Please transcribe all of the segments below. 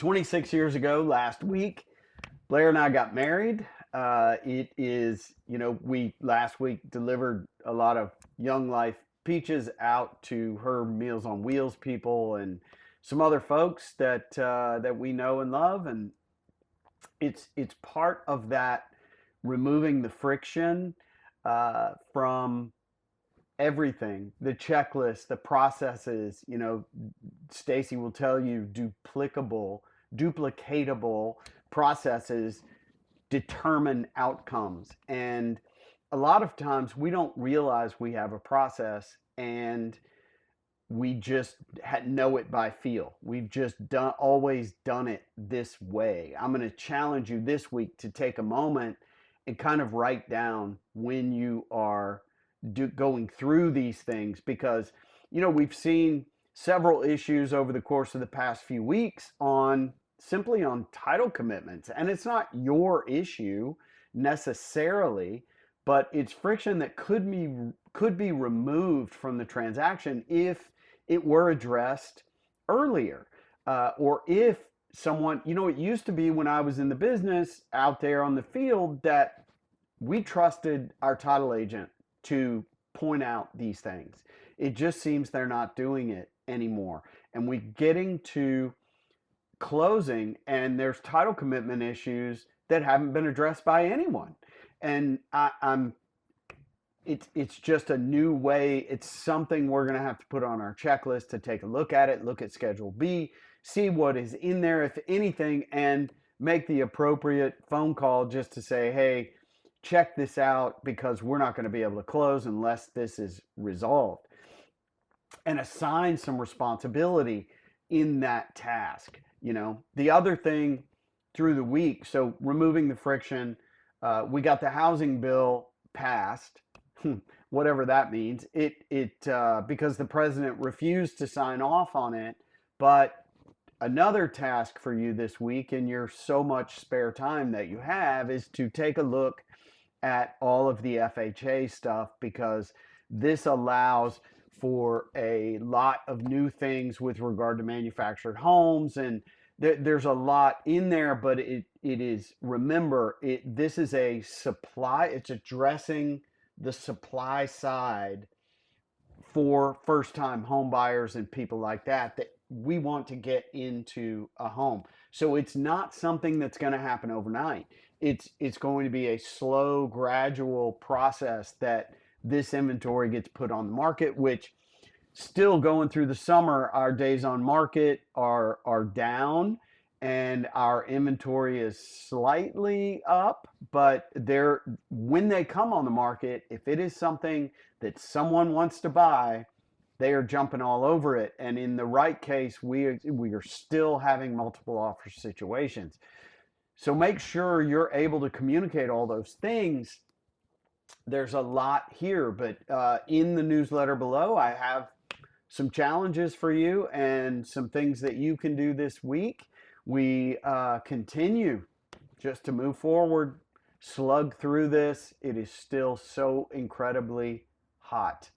26 years ago last week, Blair and I got married. It is, we last week delivered a lot of Young Life peaches out to her Meals on Wheels people and some other folks that we know and love, and it's part of that removing the friction from everything, the checklist, the processes. Stacy will tell you duplicatable processes determine outcomes. And a lot of times we don't realize we have a process, and we just know it by feel. We've just always done it this way. I'm going to challenge you this week to take a moment and kind of write down when you are going through these things, because we've seen several issues over the course of the past few weeks simply on title commitments, and it's not your issue necessarily, but it's friction that could be removed from the transaction if it were addressed earlier, or if someone, it used to be when I was in the business out there on the field that we trusted our title agent to point out these things. It just seems they're not doing it anymore. And we getting to closing, and there's title commitment issues that haven't been addressed by anyone. And it's just a new way. It's something we're going to have to put on our checklist to take a look at it, look at Schedule B, see what is in there, if anything, and make the appropriate phone call just to say, hey, check this out, because we're not going to be able to close unless this is resolved. And assign some responsibility in that task. The other thing through the week, so removing the friction, we got the housing bill passed, whatever that means. Because the president refused to sign off on it. But another task for you this week, in your so much spare time that you have, is to take a look at all of the FHA stuff, because this allows for a lot of new things with regard to manufactured homes, and there's a lot in there. But it is, remember, this is a supply. It's addressing the supply side for first-time home buyers and people like that we want to get into a home. So it's not something that's going to happen overnight. It's going to be a slow, gradual process that this inventory gets put on the market, which, still going through the summer, our days on market are down, and our inventory is slightly up. But when they come on the market, if it is something that someone wants to buy, they are jumping all over it. And in the right case, we are still having multiple offer situations. So make sure you're able to communicate all those things. There's a lot here, but in the newsletter below, I have some challenges for you and some things that you can do this week. We continue just to move forward, slug through this. It is still so incredibly hot.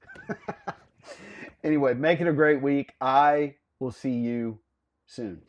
Anyway, make it a great week. I will see you soon.